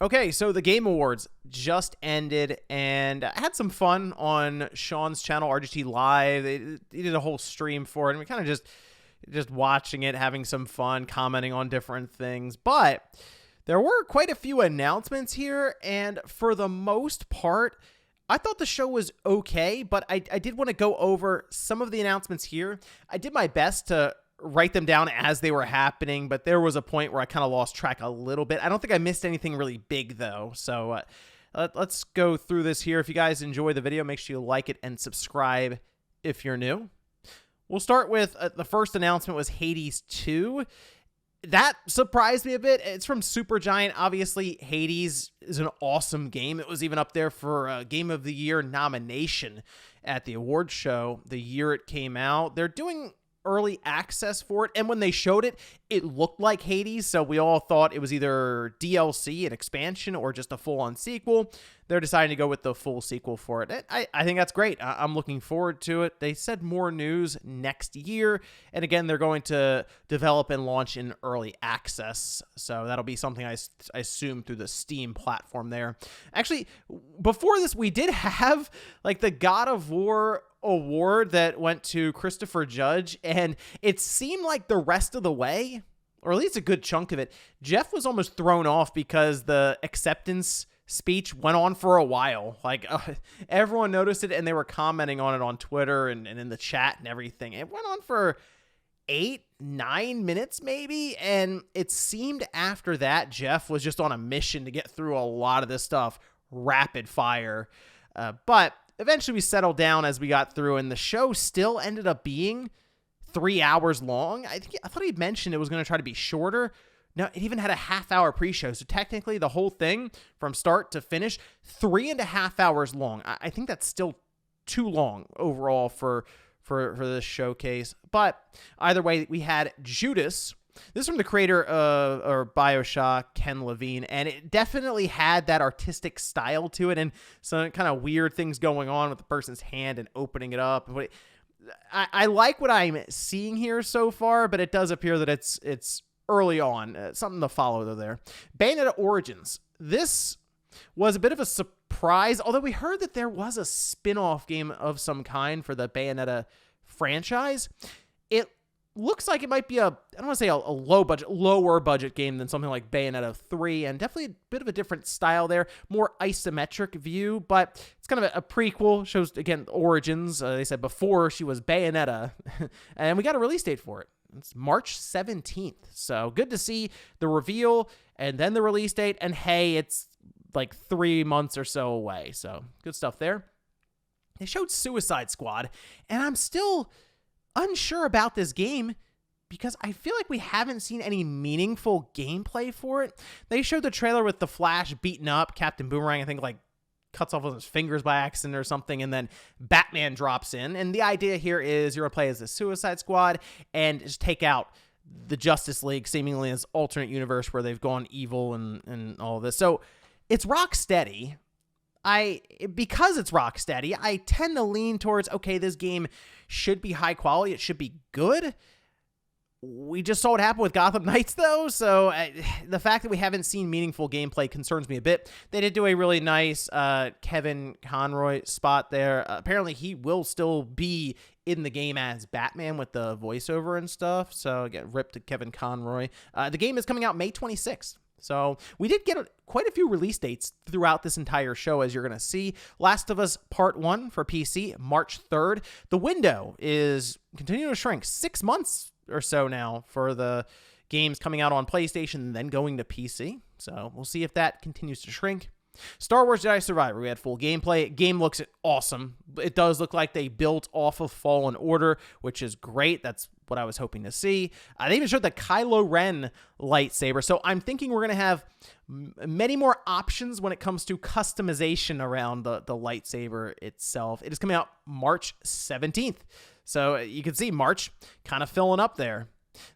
Okay, so the Game Awards just ended, and I had some fun on Sean's channel, RGT Live. They did a whole stream for it, and we kind of just watching it, having some fun, commenting on different things. But there were quite a few announcements here, and for the most part, I thought the show was okay, but I did want to go over some of the announcements here. I did my best to write them down as they were happening, but there was a point where I kind of lost track a little bit. I don't think I missed anything really big, though. So let's go through this here. If you guys enjoy the video, make sure you like it and subscribe if you're new. We'll start with the first announcement was Hades 2. That surprised me a bit. It's from Supergiant. Obviously, Hades is an awesome game. It was even up there for a Game of the Year nomination at the award show the year it came out. They're doing early access for it, and when they showed it, it looked like Hades, so we all thought it was either DLC, an expansion, or just a full-on sequel. They're deciding to go with the full sequel for it. I think that's great. I'm looking forward to it. They said more news next year, and again, they're going to develop and launch in early access, so that'll be something I assume through the Steam platform there. Actually, before this, we did have like the God of War award that went to Christopher Judge, and it seemed like the rest of the way, or at least a good chunk of it, Jeff was almost thrown off because the acceptance speech went on for a while. Like everyone noticed it, and they were commenting on it on Twitter and in the chat and everything. It went on for 8-9 minutes maybe, and it seemed after that Jeff was just on a mission to get through a lot of this stuff rapid fire. But eventually we settled down as we got through, and the show still ended up being 3 hours long. I thought he'd mentioned it was going to try to be shorter. No, it even had a half-hour pre-show, so technically the whole thing from start to finish, 3.5 hours long. I think that's still too long overall for this showcase. But either way, we had Judas. This is from the creator of BioShock, Ken Levine, and it definitely had that artistic style to it and some kind of weird things going on with the person's hand and opening it up. I like what I'm seeing here so far, but it does appear that it's early on. Something to follow, though, there. Bayonetta Origins. This was a bit of a surprise, although we heard that there was a spin-off game of some kind for the Bayonetta franchise. It looks like it might be I don't want to say a lower budget game than something like Bayonetta 3, and definitely a bit of a different style there, more isometric view, but it's kind of a prequel, shows, again, origins. They said before she was Bayonetta, and we got a release date for it. It's March 17th, so good to see the reveal and then the release date, and hey, it's like 3 months or so away, so good stuff there. They showed Suicide Squad, and I'm still unsure about this game because I feel like we haven't seen any meaningful gameplay for it. They showed the trailer with the Flash beating up Captain Boomerang, I think like cuts off his fingers by accident or something, and then Batman drops in, and the idea here is you're going to play as the Suicide Squad and just take out the Justice League, seemingly in this alternate universe where they've gone evil and all this. So it's Rocksteady. Because it's Rocksteady, I tend to lean towards, okay, this game should be high quality, it should be good. We just saw what happened with Gotham Knights, though, so the fact that we haven't seen meaningful gameplay concerns me a bit. They did do a really nice Kevin Conroy spot there. Apparently, he will still be in the game as Batman with the voiceover and stuff, so again, rip to Kevin Conroy. The game is coming out May 26th. So we did get quite a few release dates throughout this entire show, as you're going to see. Last of Us Part 1 for PC, March 3rd. The window is continuing to shrink. 6 months or so now for the games coming out on PlayStation and then going to PC. So we'll see if that continues to shrink. Star Wars Jedi Survivor, we had full gameplay. Game looks awesome. It does look like they built off of Fallen Order, which is great. That's what I was hoping to see. They even showed the Kylo Ren lightsaber. So I'm thinking we're going to have many more options when it comes to customization around the lightsaber itself. It is coming out March 17th. So you can see March kind of filling up there.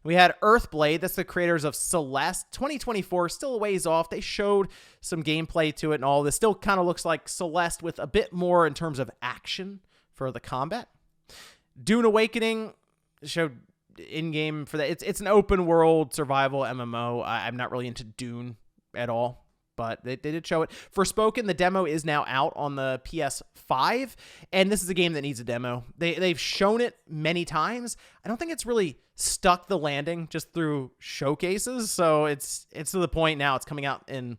We had Earthblade, that's the creators of Celeste. 2024, still a ways off. They showed some gameplay to it and all this. Still kind of looks like Celeste with a bit more in terms of action for the combat. Dune Awakening showed in-game for that. It's an open world survival MMO. I'm not really into Dune at all, but they did show it. Forspoken, the demo is now out on the PS5, and this is a game that needs a demo. They've shown it many times. I don't think it's really stuck the landing just through showcases, so it's to the point now it's coming out in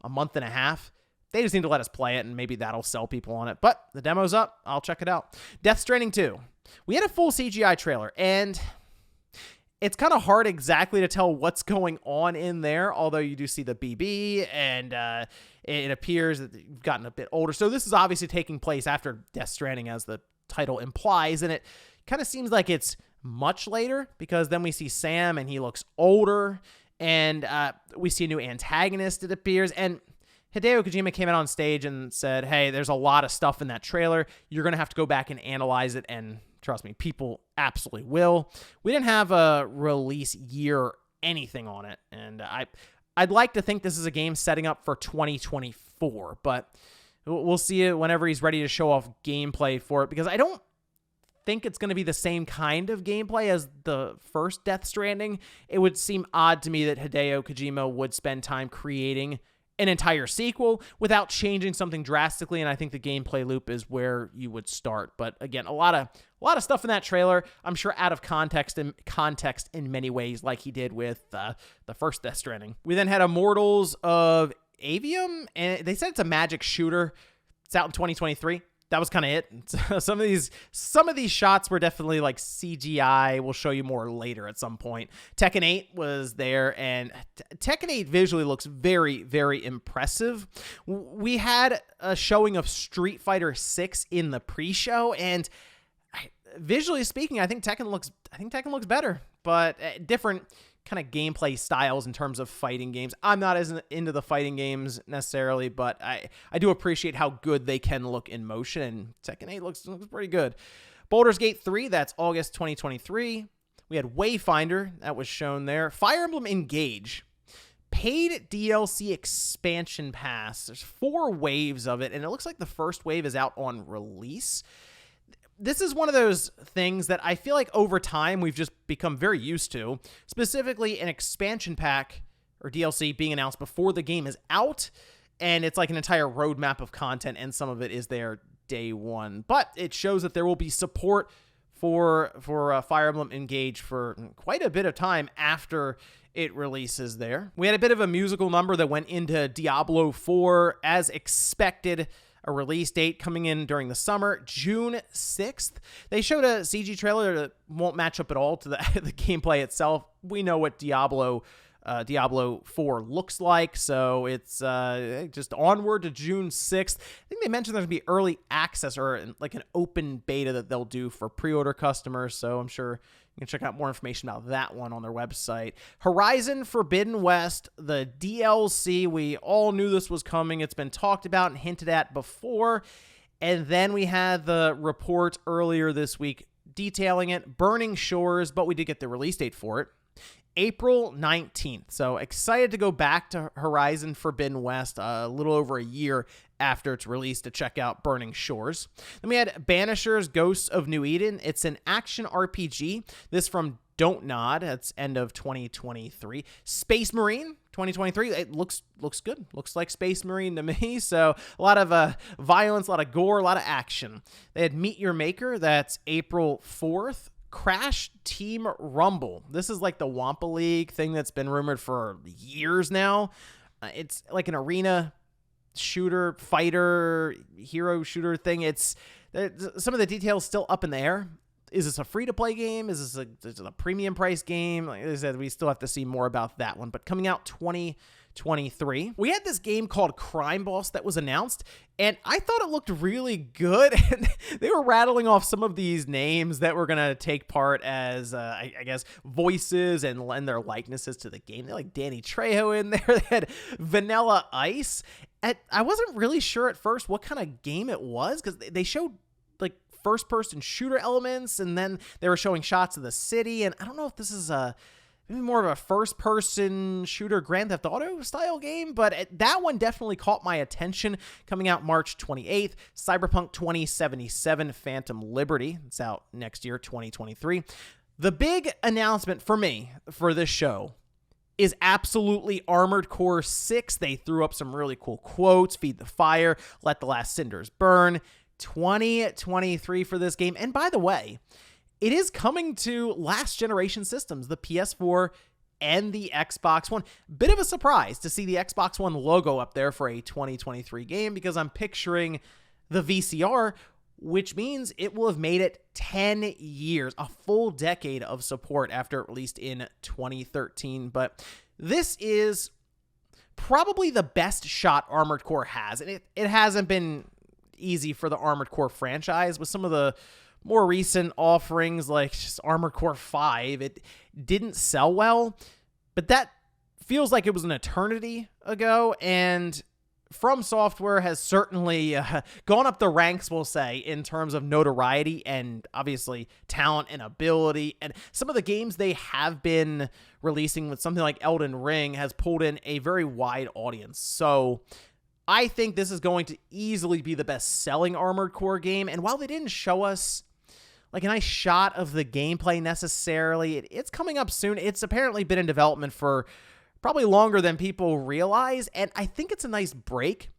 a month and a half. They just need to let us play it, and maybe that'll sell people on it. But the demo's up. I'll check it out. Death Stranding 2. We had a full CGI trailer, and it's kind of hard exactly to tell what's going on in there, although you do see the BB, and it appears that you've gotten a bit older. So this is obviously taking place after Death Stranding, as the title implies, and it kind of seems like it's much later, because then we see Sam, and he looks older, and we see a new antagonist, it appears, and Hideo Kojima came out on stage and said, hey, there's a lot of stuff in that trailer. You're going to have to go back and analyze it, and trust me, people absolutely will. We didn't have a release year or anything on it, and I'd like to think this is a game setting up for 2024, but we'll see it whenever he's ready to show off gameplay for it, because I don't think it's going to be the same kind of gameplay as the first Death Stranding. It would seem odd to me that Hideo Kojima would spend time creating an entire sequel without changing something drastically, and I think the gameplay loop is where you would start. But again, a lot of stuff in that trailer, I'm sure out of context in many ways, like he did with the first Death Stranding. We then had Immortals of Avium, and they said it's a magic shooter. It's out in 2023. That was kind of it. Some of these shots were definitely like CGI. We'll show you more later at some point. Tekken 8 was there, and Tekken 8 visually looks very, very impressive. We had a showing of Street Fighter 6 in the pre-show, and visually speaking, I think Tekken looks better, but different kind of gameplay styles in terms of fighting games. I'm not as into the fighting games necessarily, but I do appreciate how good they can look in motion, and Tekken 8 looks pretty good. Baldur's Gate 3, that's August 2023. We had Wayfinder, that was shown there. Fire Emblem Engage, paid DLC expansion pass. There's 4 waves of it, and it looks like the first wave is out on release. This is one of those things that I feel like over time we've just become very used to, specifically an expansion pack or DLC being announced before the game is out, and it's like an entire roadmap of content, and some of it is there day one. But it shows that there will be support for Fire Emblem Engage for quite a bit of time after it releases there. We had a bit of a musical number that went into Diablo 4 as expected. A release date coming in during the summer, June 6th. They showed a CG trailer that won't match up at all to the gameplay itself. We know what Diablo 4 looks like, so it's just onward to June 6th. I think they mentioned there's going to be early access or like an open beta that they'll do for pre-order customers, so I'm sure you can check out more information about that one on their website. Horizon Forbidden West, the DLC. We all knew this was coming. It's been talked about and hinted at before. And then we had the report earlier this week detailing it, Burning Shores, but we did get the release date for it. April 19th. So excited to go back to Horizon Forbidden West a little over a year after its release to check out Burning Shores. Then we had Banishers Ghosts of New Eden. It's an action RPG. This from Don't Nod. That's end of 2023. Space Marine 2023. It looks good. Looks like Space Marine to me. So a lot of violence, a lot of gore, a lot of action. They had Meet Your Maker. That's April 4th. Crash Team Rumble. This is like the Wampa League thing that's been rumored for years now. It's like an arena shooter, fighter, hero shooter thing. It's some of the details still up in the air. Is this a free-to-play game? Is this a premium price game? Like I said, we still have to see more about that one. But coming out 2023. We had this game called Crime Boss that was announced, and I thought it looked really good. And they were rattling off some of these names that were going to take part as, I guess, voices and lend their likenesses to the game. They had like Danny Trejo in there. They had Vanilla Ice. I wasn't really sure at first what kind of game it was, because they showed like first-person shooter elements, and then they were showing shots of the city, and I don't know if this is maybe more of a first-person shooter Grand Theft Auto style game, but that one definitely caught my attention. Coming out March 28th, Cyberpunk 2077 Phantom Liberty. It's out next year, 2023. The big announcement for me for this show, is absolutely Armored Core 6. They threw up some really cool quotes, feed the fire, let the last cinders burn. 2023 for this game. And by the way, it is coming to last generation systems, the PS4 and the Xbox One. Bit of a surprise to see the Xbox One logo up there for a 2023 game, because I'm picturing the VCR, which means it will have made it 10 years, a full decade of support after it released in 2013. But this is probably the best shot Armored Core has, and it hasn't been easy for the Armored Core franchise. With some of the more recent offerings, like just Armored Core 5, it didn't sell well, but that feels like it was an eternity ago, and From Software has certainly gone up the ranks, we'll say, in terms of notoriety and obviously talent and ability. And some of the games they have been releasing, with something like Elden Ring, has pulled in a very wide audience. So I think this is going to easily be the best-selling Armored Core game. And while they didn't show us like a nice shot of the gameplay necessarily, it's coming up soon. It's apparently been in development for probably longer than people realize, and I think it's a nice break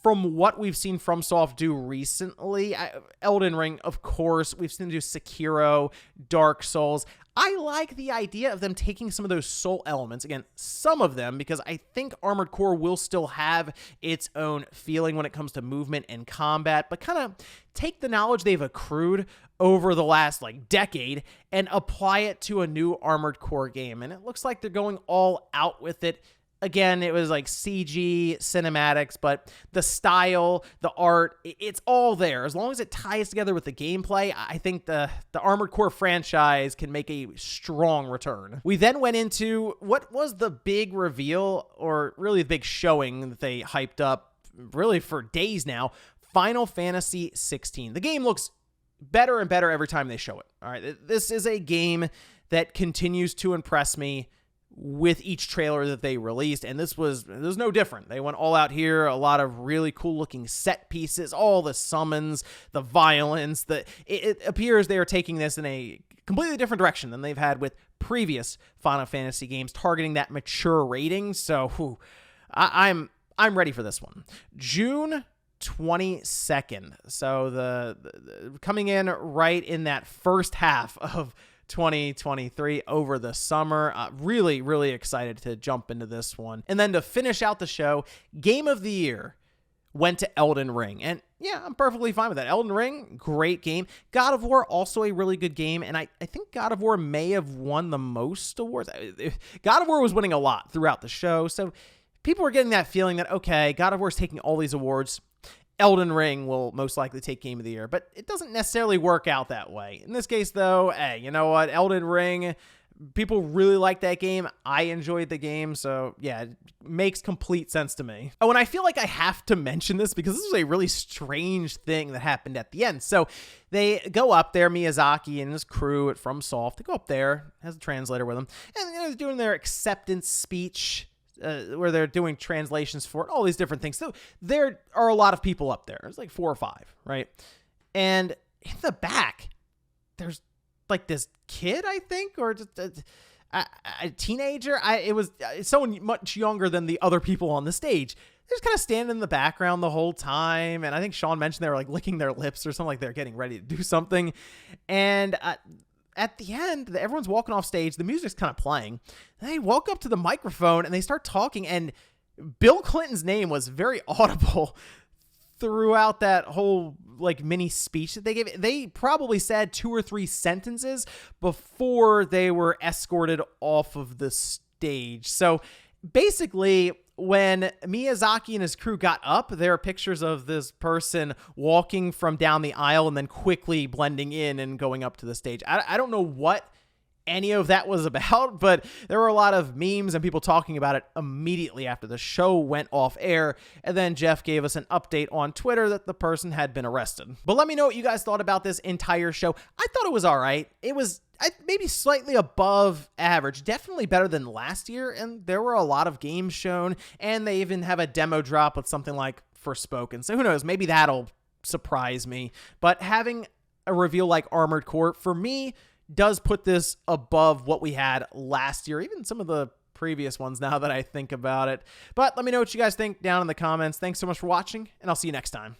from what we've seen FromSoft do recently. Elden Ring, of course, we've seen them do Sekiro, Dark Souls. I like the idea of them taking some of those soul elements, again, some of them, because I think Armored Core will still have its own feeling when it comes to movement and combat, but kind of take the knowledge they've accrued over the last decade and apply it to a new Armored Core game. And it looks like they're going all out with it. Again, it was like CG cinematics, but the style, the art, it's all there. As long as it ties together with the gameplay, I think the Armored Core franchise can make a strong return. We then went into what was the big reveal, or really the big showing that they hyped up really for days now, Final Fantasy XVI. The game looks better and better every time they show it. All right, this is a game that continues to impress me with each trailer that they released, and this was no different. They went all out here, a lot of really cool looking set pieces, all the summons, the violence. It appears they are taking this in a completely different direction than they've had with previous Final Fantasy games, targeting that mature rating. So I'm ready for this one. June 22nd. So the coming in right in that first half of 2023 over the summer. Really, really excited to jump into this one. And then to finish out the show, Game of the Year went to Elden Ring. And yeah, I'm perfectly fine with that. Elden Ring, great game. God of War, also a really good game. And I think God of War may have won the most awards. God of War was winning a lot throughout the show. So people were getting that feeling that, okay, God of War is taking all these awards. Elden Ring will most likely take Game of the Year, but it doesn't necessarily work out that way. In this case, though, hey, you know what? Elden Ring, people really like that game. I enjoyed the game, so yeah, it makes complete sense to me. Oh, and I feel like I have to mention this because this is a really strange thing that happened at the end. So they go up there, Miyazaki and his crew at FromSoft, they go up there, has a translator with them, and they're doing their acceptance speech, where they're doing translations for it, all these different things. So there are a lot of people up there. It's like 4 or 5, right? And in the back, there's like this kid, I think, or just a teenager. It was someone much younger than the other people on the stage. They're just kind of standing in the background the whole time. And I think Sean mentioned they were like licking their lips or something, like they're getting ready to do something. And at the end, everyone's walking off stage. The music's kind of playing. They walk up to the microphone and they start talking. And Bill Clinton's name was very audible throughout that whole mini speech that they gave. They probably said 2 or 3 sentences before they were escorted off of the stage. So basically, when Miyazaki and his crew got up, there are pictures of this person walking from down the aisle and then quickly blending in and going up to the stage. I don't know what any of that was about, but there were a lot of memes and people talking about it immediately after the show went off air. And then Jeff gave us an update on Twitter that the person had been arrested. But let me know what you guys thought about this entire show. I thought it was all right. It was maybe slightly above average, definitely better than last year. And there were a lot of games shown, and they even have a demo drop with something like Forspoken. So who knows, maybe that'll surprise me. But having a reveal like Armored Core, for me, does put this above what we had last year. Even some of the previous ones now that I think about it. But let me know what you guys think down in the comments. Thanks so much for watching, and I'll see you next time.